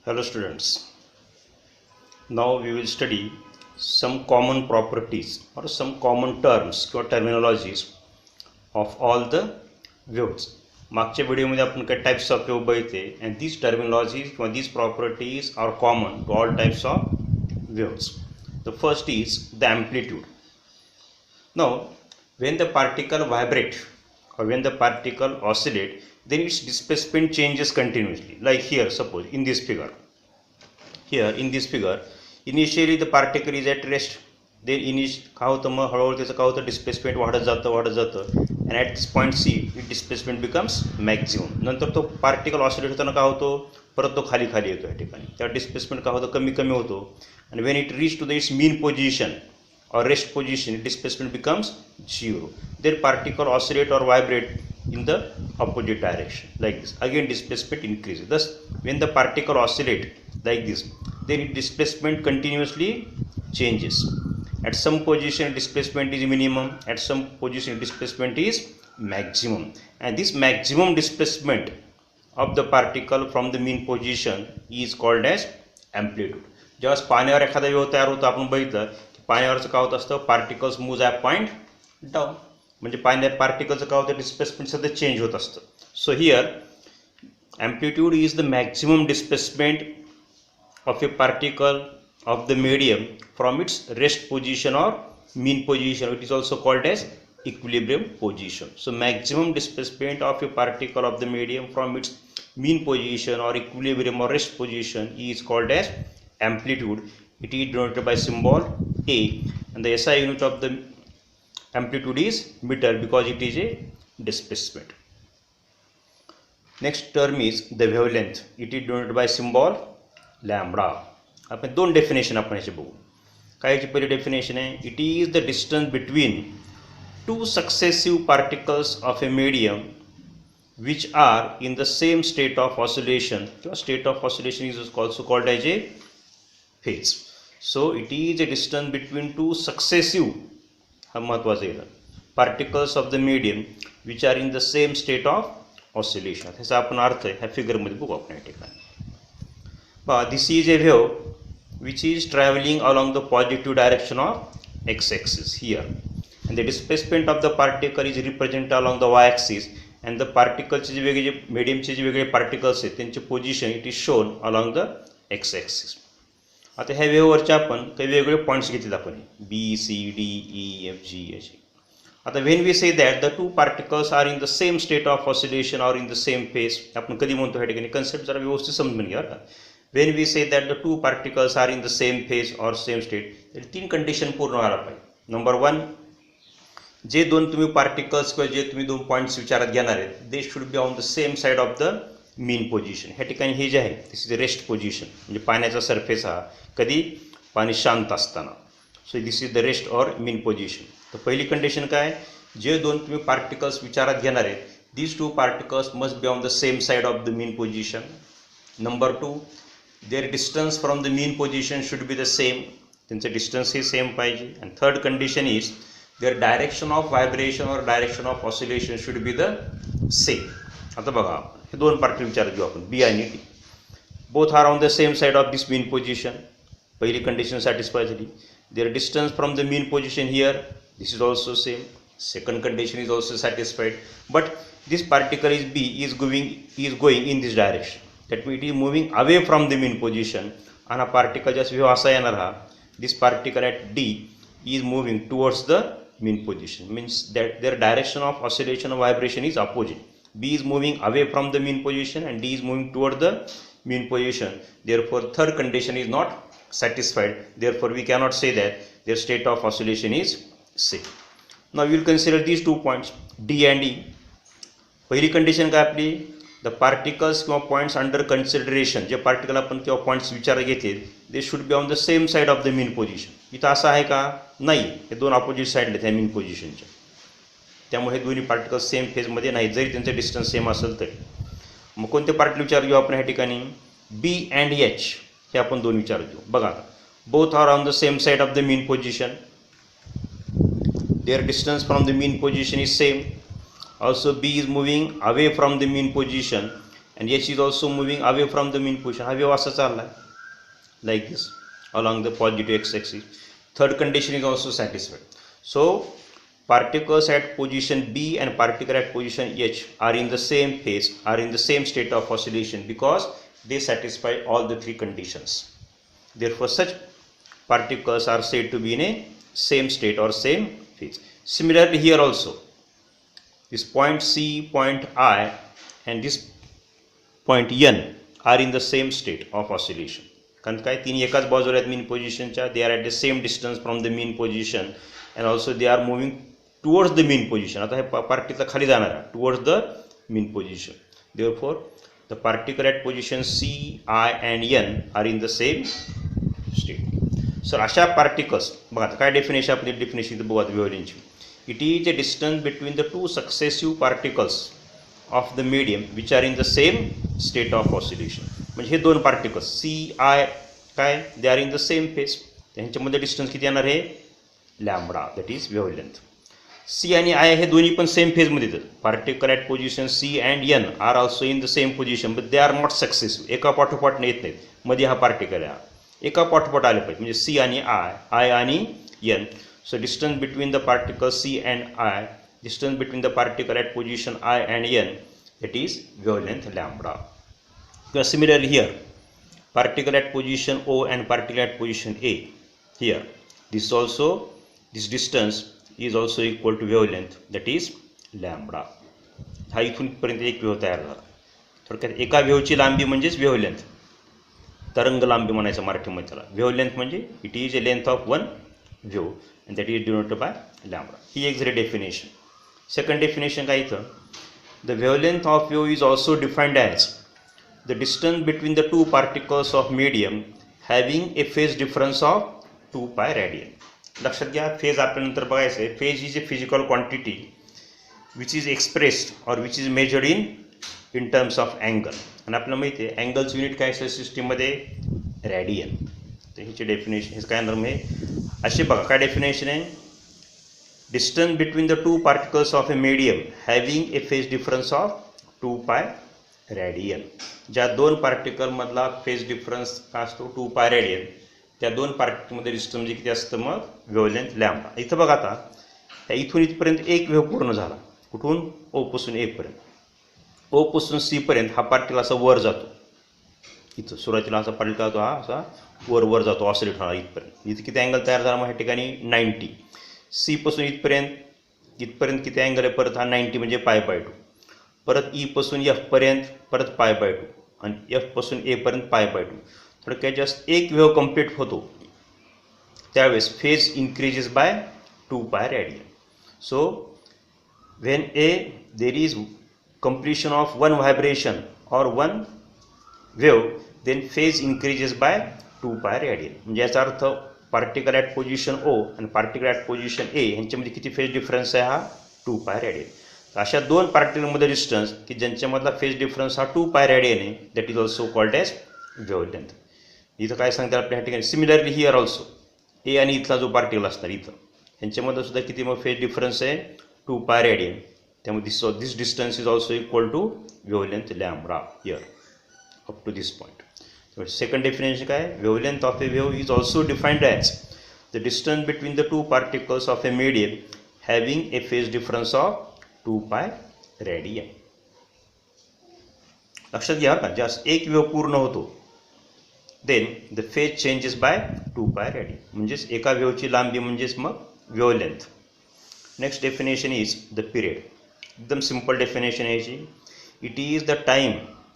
Hello students, now we will study some common properties or some common terms or terminologies of all the waves. मागच्या व्हिडिओमध्ये आपण काही types of wave बघितले and these terminologies or these properties are common to all types of waves. The first is the amplitude. Now when the particle vibrate or when the particle oscillate, then its displacement changes continuously. Like here, suppose in this figure. Here in this figure, initially the particle is at rest. Then काय होतं मग हळूहळू त्याचं काय होतं displacement वाढत जातं and at this point C it displacement becomes maximum. नंतर तो पार्टिकल ऑसिलेट होताना काय होतो परत तो खाली येतो या ठिकाणी त्या डिस्प्लेसमेंट काय होतं कमी होतो and when it reach to its mean position or rest position displacement becomes 0. Then particle oscillate or vibrate in the opposite direction like this. Again displacement increases. Thus when the particle oscillate like this, then its displacement continuously changes. At some position displacement is minimum, at some position displacement is maximum, and this maximum displacement of the particle from the mean position is called as amplitude. जेव्हा पाण्यावर एखादा wave तयार होतो आपण बघितलं की पाण्यावरचं काय होत असतं particles move at point down म्हणजे पार्टिकलचं काय होतं डिस्प्लेसमेंट सध्या चेंज होत असतं. So here amplitude is the maximum displacement of a particle of the medium from its rest position or mean position. It is also called as equilibrium position. So maximum displacement of a particle of the medium from its mean position or equilibrium or rest position is called as amplitude. It is denoted by symbol A, and the SI unit of the amplitude is meter because it is a displacement. Next term is the wavelength. It is denoted by symbol lambda. आपण दोन definition आपण याचे बघू. काय याची पहिली definition आहे it is the distance between two successive particles of a medium which are in the same state of oscillation किंवा state of oscillation is also called as a phase. So it is a distance between two successive हा महत्त्वाचा आहे particles of the medium which are in the same state of oscillation. ह्याचा आपण अर्थ आहे ह्या फिगरमध्ये बघू आपण या ठिकाणी. This is a wave which is traveling along the positive direction of x-axis here, and the displacement of the particle is represented along the y-axis, and the particles जे वेगळे mediumचे जे वेगळे particles आहेत त्यांचे position it is shown along the x-axis. आता ह्या वेव्हवरचे आपण काही वेगवेगळे पॉईंट्स घेतलेत आपण B, C, D, E, F, G असे. आता when we say that the two particles are in the same state of oscillation or in the same phase, आपण कधी म्हणतो ह्या ठिकाणी कन्सेप्ट जरा व्यवस्थित समजून घ्या बरं का. When we say that the two particles are in the same phase or same state, तर तीन कंडिशन पूर्ण व्हायला पाहिजे. नंबर वन, जे दोन तुम्ही पार्टिकल्स किंवा जे तुम्ही दोन पॉईंट्स विचारात घेणार आहेत they should be on the same side of the mean position. ह्या ठिकाणी हे जे आहे दिस इज द रेस्ट पोझिशन म्हणजे पाण्याचा सरफेस हा कधी पाणी शांत असताना. So this is the rest or mean position. तर पहिली कंडिशन काय जे दोन तुम्ही पार्टिकल्स विचारात घेणार आहेत these two particles must be on the same side of the mean position. Number two, their distance from the mean position should be the same, त्यांचं डिस्टन्स हे सेम पाहिजे. And third condition is their direction of vibration or direction of oscillation should be the same. आता बघा हे दोन particle विचारात घेऊ आपण बी आणि D. Both are on the same side of this mean position. पहिली कंडिशन सॅटिस्फाय झाली. their distance from the mean position here this is also same. Second condition is also satisfied, but this particle is B is going in this direction. That means it is moving away from the mean position, and a particle just wave असा येणार हा this particle at D is moving towards the mean position, means that their direction of oscillation or vibration is opposite. B is moving away from the mean position and D is moving toward the mean position. Therefore third condition is not satisfied. Therefore we cannot say that their state of oscillation is same. Now we will consider these 2 points D and E. पहिली condition काय आपली the particles किंवा points under consideration जे particle आपण किंवा points विचारात घेतील they should be on the same side of the mean position. इथं असं आहे का नाही हे दोन अपोजिट साईडला आहेत ह्या मीन पोझिशनच्या त्यामुळे हे दोन्ही पार्टिकल्स सेम फेजमध्ये नाही जरी त्यांचं डिस्टन्स सेम असेल तरी. मग कोणते पार्टिकल विचार घेऊ आपण ह्या ठिकाणी बी अँड एच हे आपण दोन विचार घेऊ. बघा both are on the same side of the mean position. Their distance from the mean position is same. Also B is moving away from the mean position and H is also moving away from the mean position. हा wave असा चाललाय like this along the positive x-axis. Third condition is also satisfied. So particles at position B and particles at position H are in the same phase, are in the same state of oscillation because they satisfy all the three conditions. Therefore such particles are said to be in a same state or same phase. Similarly here also, this point C, point I and this point N are in the same state of oscillation. कारण काय तिन्ही एकाच बाजूला आहेत mean पोझिशनच्या, they are at the same distance from the mean position and also they are moving towards the mean position. आता हे particle खाली जाणार आहे towards the mean position. Therefore the particle at position C, I and N are in the same state. Sir अशा particles बघा आता काय definition, आपली डेफिनेशन बघा वेव्हलेंथची. It is the distance between the two successive particles of the medium which are in the same state of oscillation. म्हणजे हे दोन पार्टिकल्स सी आय काय they are in the same phase, त्यांच्यामध्ये डिस्टन्स किती येणार आहे lambda, that is wavelength. C आणि आय हे दोन्ही पण सेम फेजमध्ये येतात. Particle at position C and N are also in the same position but they are not successive. एका पाठोपाठने येत नाहीत, मध्ये हा पार्टिकल आहे, एका पाठोपाठ आले पाहिजे म्हणजे सी आणि आय आणि N. So distance between the particle C and I, distance between the particle at position I and N, that is wavelength lambda. Similarly here, particle at position O and particle at position A, here this distance is also equal to wavelength, that is lambda. हा इथूनपर्यंत एक wave तयार झाला. थोडक्यात एका वेव्हची लांबी म्हणजेच wavelength, तरंग लांबी म्हणायचं मराठीमध्ये त्याला. वेव्हलेंथ म्हणजे it is a length of one wave and that is denoted by lambda. ही एक जरी डेफिनेशन. सेकंड डेफिनेशन काय इथं, the wavelength of wave is also defined as the distance between the two particles of medium having a phase difference of 2 pi radian. लक्षात घ्या, phase आपल्यानंतर बघायचं आहे. Phase is a physical quantity which is expressed और which is measured in terms of angle. आणि आपल्याला माहिती आहे अँगलचं युनिट काय असतं सिस्टीममध्ये रॅडियन. तर ह्याची डेफिनेशन हे काय नंतर आहे असे बघा काय डेफिनेशन आहे. Distance between the two particles of a medium having a phase difference of 2 pi radian. ज्या दोन पार्टिकलमधला फेज डिफरन्स काय असतो 2 pi रॅडियन, त्या दोन पार्टिकलमध्ये डिस्टन्स म्हणजे किती असतं मग वेव्हलेंथ लॅम्बडा. इथं बघा आता त्या इथून इथपर्यंत एक वेव्ह पूर्ण झाला, कुठून ओपासून एपर्यंत, ओपासून सीपर्यंत हा पार्टिकल असा वर जातो. इथं सुरुवातीला असा पार्टिकल जातो, हा असा वर जातो ऑसिलेट होणार इथपर्यंत. इथं किती अँगल तयार झाला मग ह्या ठिकाणी 90. सीपासून इथपर्यंत किती अँगल आहे परत हा 90 म्हणजे π/2. परत ईपासून एफपर्यंत परत π/2 आणि एफपासून एपर्यंत π/2. थोडक्यात जस्ट एक वेव्ह कंप्लीट होतो त्यावेळेस phase increases by 2 pi radian. So when there is completion of one vibration or one wave, then phase increases by 2 pi radian. म्हणजे याचा अर्थ पार्टिकल ॲट पोझिशन O आणि पार्टिकल ॲट पोझिशन A यांच्यामध्ये किती phase difference आहे हा 2 pi radian. अशा दोन पार्टिकलमध्ये डिस्टन्स की ज्यांच्यामधला फेज डिफरन्स हा 2 pi radian आहे, that is also called as wavelength. इथं काय सांगतात आपल्या ह्या ठिकाणी. सिमिलरली हिअर ऑल्सो ए आणि इथला जो पार्टिकल असणार इथं यांच्यामध्ये सुद्धा किती मग फेज डिफरन्स आहे 2 pi radian. त्यामुळे this distance is also equal to wavelength lambda here up to this point. Second definition काय, wavelength of a wave is also defined as the distance between the two particles of a medium having a phase difference of 2 pi radian. लक्षात घ्या का, जास्त एक wave पूर्ण होतो then the phase changes by 2 pi radian. म्हणजेच एका वेव्हची लांबी म्हणजेच मग wavelength. Next definition is the period. एकदम सिंपल डेफिनेशन आहे याची. इट इज द टाईम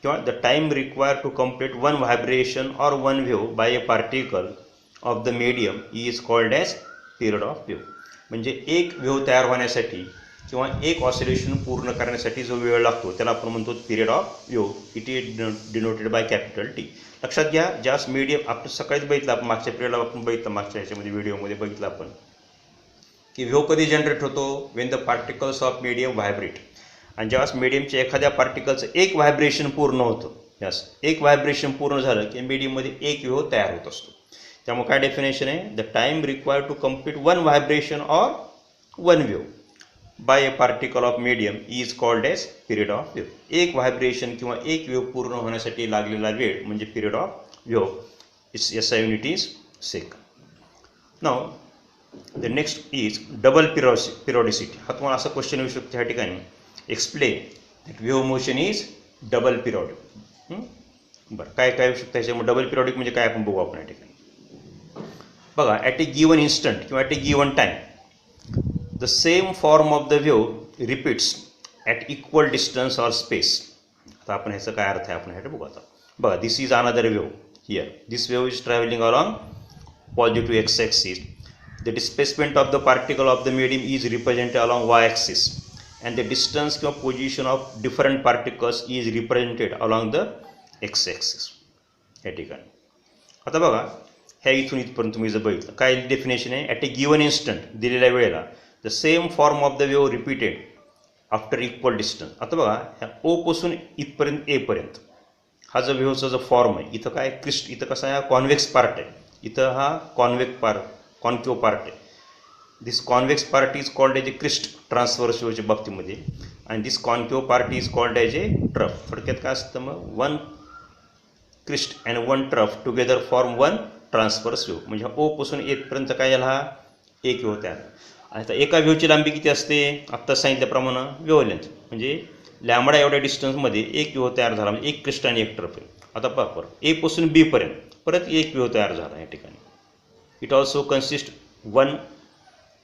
किंवा the time required to complete one vibration or one wave by a particle of the medium is called as period of wave. म्हणजे एक wave तयार होण्यासाठी किंवा एक ऑसिलेशन पूर्ण करण्यासाठी जो वेळ लागतो त्याला आपण म्हणतो period of wave. It is denoted by capital T. लक्षात घ्या, जास्त मीडियम आपण सकाळीच बघितलं, आपण मागच्या पिरियडला आपण बघितलं, मागच्या ह्याच्यामध्ये व्हिडिओमध्ये बघितलं आपण की वेव्ह कधी जनरेट होतो Wien the particles of medium vibrate. आणि ज्यावेळेस मीडियमच्या एखाद्या पार्टिकलचं एक व्हायब्रेशन पूर्ण होतं, यस एक व्हायब्रेशन पूर्ण झालं की मीडियममध्ये एक वेव्ह तयार होत असतो. त्यामुळे काय डेफिनेशन आहे, the time required to complete one vibration or one wave by a particle of medium is called as period of wave. एक व्हायब्रेशन किंवा एक वेव्ह पूर्ण होण्यासाठी लागलेला वेळ म्हणजे period of wave. SI unit is second. Now the next is double periodicity. हा तुम्हाला असा क्वेश्चन येऊ शकतो ह्या ठिकाणी. Explain that wave motion is double periodic. बरं, काय काय येऊ शकतं ह्याच्यामुळे डबल पिरियॉडिक म्हणजे काय आपण बघू आपण या ठिकाणी. बघा, ॲट ए गिवन इन्स्टंट किंवा at a given time the same form of the wave repeats at equal distance or space. आता आपण ह्याचा काय अर्थ आहे आपण ह्याकडे बघू आता. बघा, this is another wave here. This wave is travelling along positive x axis. The displacement of the particle of the medium is represented along y axis and the distance किंवा position of different particles is represented along the x axis. या ठिकाणी आता बघा, ह्या इथून इथपर्यंत तुम्ही जर बघितलं काय डेफिनेशन आहे. ॲट ए गिवन इन्स्टंट दिलेल्या वेळेला the same form of the wave repeated after equal distance. आता बघा, ह्या O पासून इथपर्यंत A पर्यंत हा जो वेव्हचा जो फॉर्म आहे, इथं काय क्रिस्ट, इथं कसा आहे कॉन्व्हेक्स पार्ट आहे, इथं हा कॉन्केव पार्ट आहे. This convex part is called as a crest transverse वेव्हच्या बाबतीमध्ये, आणि this concave part is called as a trough. थोडक्यात काय असतं मग, one crest and one trough together form one transverse wave. म्हणजे O पासून येथपर्यंत काय झाला, हा एक वेव्ह तयार. आता एका वेव्हची लांबी किती असते, आत्ता सांगितल्याप्रमाणे वेव्हलेंथ म्हणजे लॅम्बडा एवढ्या डिस्टन्समध्ये एक वेव्ह तयार झाला, म्हणजे एक क्रिस्ट आणि एक ट्रफ आहे. आता पहा, परत A पासून B पर्यंत परत एक वेव्ह तयार झाला या ठिकाणी. It also consist one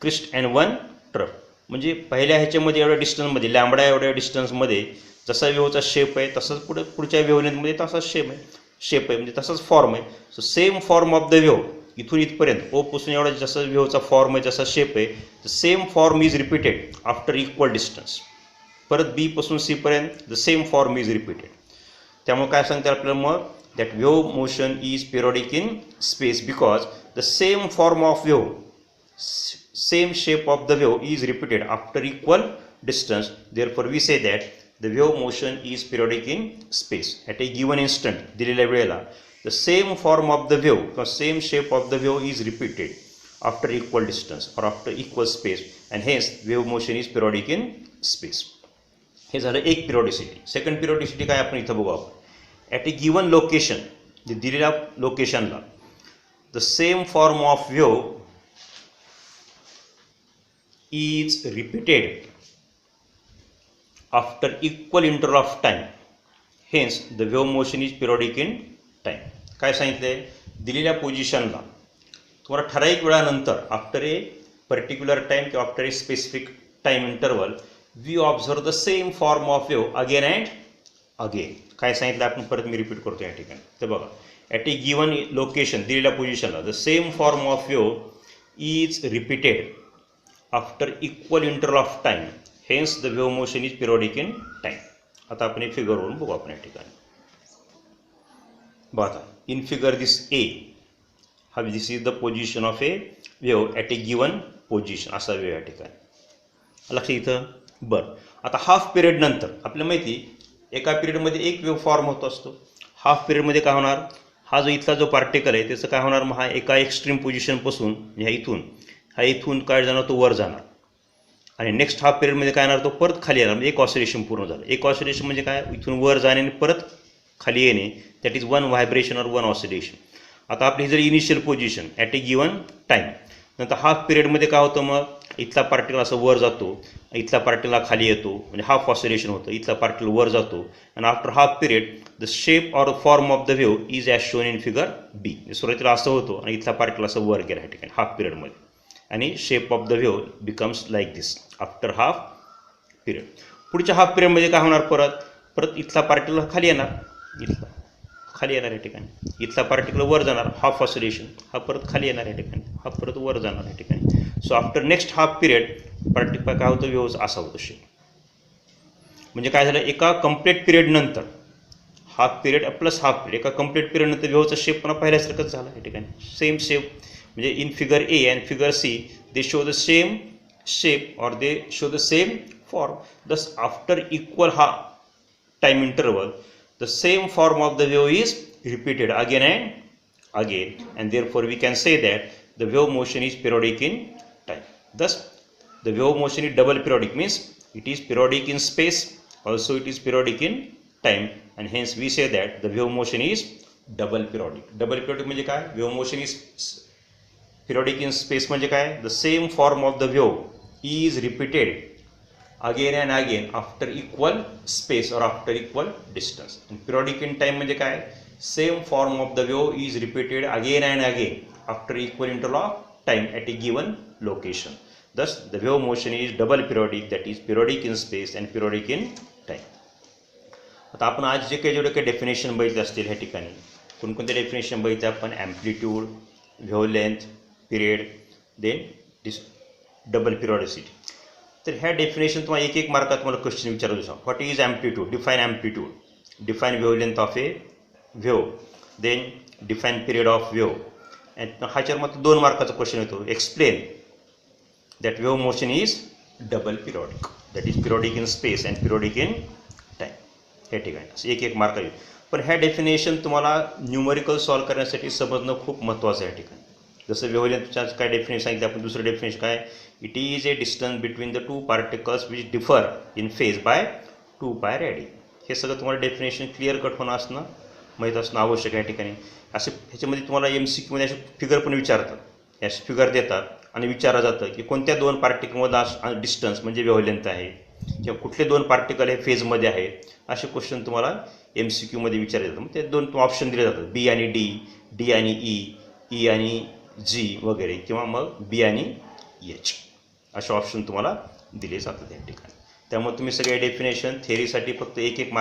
crest and one trough. म्हणजे पहिल्या ह्याच्यामध्ये एवढ्या डिस्टन्समध्ये लॅम्बडा एवढ्या डिस्टन्समध्ये जसा वेव्हचा शेप आहे तसंच पुढच्या वेव्हलेंथमध्ये तसाच शेप आहे म्हणजे तसाच फॉर्म आहे. So same form of the wave इथून इथपर्यंत O पासून एवढा जसा वेव्हचा फॉर्म आहे जसा शेप आहे, the same form is repeated after equal distance. परत B पासून C पर्यंत the same form is repeated. त्यामुळे काय सांगते आपल्याला मग, that wave motion is periodic in space because the same form of wave, same shape of the wave is repeated after equal distance. Therefore we say that the wave motion is periodic in space. At a given instant दिलेल्या वेळेला the same form of the wave or same shape of the wave is repeated after equal distance or after equal space, and hence wave motion is periodic in space. हे झालं एक पिरियॉडिसिटी. Second पिरियॉडिसिटी काय आपण इथं बघू आपण. ॲट ए गिवन लोकेशन, जे दिलेल्या लोकेशनला the same form of wave is repeated after equal interval of time, hence the wave motion is periodic in time. काय सांगितलं आहे, दिलेल्या पोझिशनला तुम्हाला ठराविक वेळानंतर आफ्टर ए पर्टिक्युलर टाईम किंवा after a specific time interval we observe the same form of wave again and again. काय सांगितलं आपण परत मी रिपीट करतो या ठिकाणी. तर बघा, ॲट ए गिवन लोकेशन दिलेल्या पोझिशनला the same form of wave is repeated after equal interval of time, hence the wave motion is periodic in time. आता आपण एक फिगरवरून बघू आपण या ठिकाणी. बघा, आता इन फिगर दिस ए हा this is the position of a wave at a given position, असा वेव्ह या ठिकाणी. लक्ष इथं. बरं, आता हाफ पिरियड नंतर आपल्याला माहिती एका पिरियडमध्ये एक वेव्ह फॉर्म होत असतो. हाफ पिरियडमध्ये काय होणार, हा जो इथला जो पार्टिकल आहे त्याचं काय होणार, मग हा एका एक्स्ट्रीम पोझिशनपासून ह्या इथून काय जाणार, तो वर जाणार. आणि नेक्स्ट हाफ पिरियडमध्ये काय येणार, तो परत खाली येणार. म्हणजे एक ऑसिलेशन पूर्ण झालं. एक ऑसिलेशन म्हणजे काय, इथून वर जाणे आणि परत खाली येणे, दॅट इज वन व्हायब्रेशन और वन ऑसिलेशन. आता आपली जर initial position at a given time, नंतर हाफ पिरियडमध्ये काय होतं, मग इथला पार्टिकल असं वर जातो, इथला पार्टिकल खाली येतो, म्हणजे हाफ ऑसिलेशन होतं. इथला पार्टिकल वर जातो आणि after half period the shape or form of the wave is as shown in figure B. सुरुवातीला असं होतो आणि इथला पार्टिकल असं वर गेला ह्या ठिकाणी हाफ पिरियडमध्ये, आणि shape of the wave becomes like this after half period. पुढच्या हाफ पिरियडमध्ये काय होणार, परत इथला पार्टिकल खाली येणार, इथला खाली येणार या ठिकाणी, इथला पार्टिकल वर जाणार, हाफ ऑसिलेशन, हा परत खाली येणार या ठिकाणी, हा परत वर जाणार या ठिकाणी. So after next half period particle काय होतं, वेव्ह असा होतो शेप. म्हणजे काय झालं, एका कंप्लीट पिरियड नंतर half period plus half period, एका कंप्लीट पिरियड नंतर वेव्हचा शेप पुन्हा पहिल्यासारखंच झाला या ठिकाणी. सेम शेप म्हणजे in figure A and figure C they show the same shape और they show the same form. दस आफ्टर इक्वल हा time interval the same form of the wave is repeated again and again, and therefore we can say that the wave motion is periodic in time. Thus the wave motion is double periodic, means it is periodic in space, also it is periodic in time, and hence we say that the wave motion is double periodic. Double periodic म्हणजे काय? Wave motion is periodic in space म्हणजे काय? The same form of the wave is repeated again and again after equal space or after equal distance. And periodic in time म्हणजे काय? Same form of the wave is repeated again and again after equal interval of time at a given location. Thus the wave motion is double periodic, that is periodic in space and periodic in time. आता आपण आज जे काही जेवढे काही definition बघितले असतील ह्या ठिकाणी, कोणकोणते डेफिनेशन बघितले आपण? Amplitude, wavelength, period, then double periodicity. तर ह्या डेफिनेशन तुम्हाला एक एक मार्कात तुम्हाला क्वेश्चन विचारू शकतो. What is amplitude? Define amplitude, define wavelength of a wave, then define period of wave. And ह्याच्यावर मात्र 2 मार्काचा क्वेश्चन येतो. Explain that wave motion is double periodic, that is periodic in space and periodic in time. ह्या ठिकाणी असं एक एक mark येईल. पण ह्या डेफिनेशन तुम्हाला न्यूमरिकल सॉल्व करण्यासाठी समजणं खूप महत्त्वाचं आहे. ह्या ठिकाणी जसं वेव्हलेंथच्या काय डेफिनेशन सांगितलं आपण, दुसरं डेफिनेशन काय? It is a distance between the 2 particles which differ in phase by 2 pi radian. हे सगळं तुम्हाला डेफिनेशन क्लिअर कट होणं असणं माहीत असणं आवश्यक आहे. या ठिकाणी असे ह्याच्यामध्ये तुम्हाला MCQमध्ये असे फिगर पण विचारतात, असे फिगर देतात आणि विचारलं जातं की कोणत्या 2 पार्टिकलमध्ये डिस्टन्स म्हणजे वेव्हलेंथ आहे किंवा कुठले 2 पार्टिकल हे फेजमध्ये आहे, असे क्वेश्चन तुम्हाला MCQमध्ये विचारले जातात. मग ते 2 ऑप्शन दिले जातात, B आणि D, D आणि E, E आणि G वगैरे, किंवा मग B आणि H असे ऑप्शन तुम्हाला दिले जातात या ठिकाणी. त्यामुळे तुम्ही सगळे डेफिनेशन थेअरीसाठी फक्त एक एक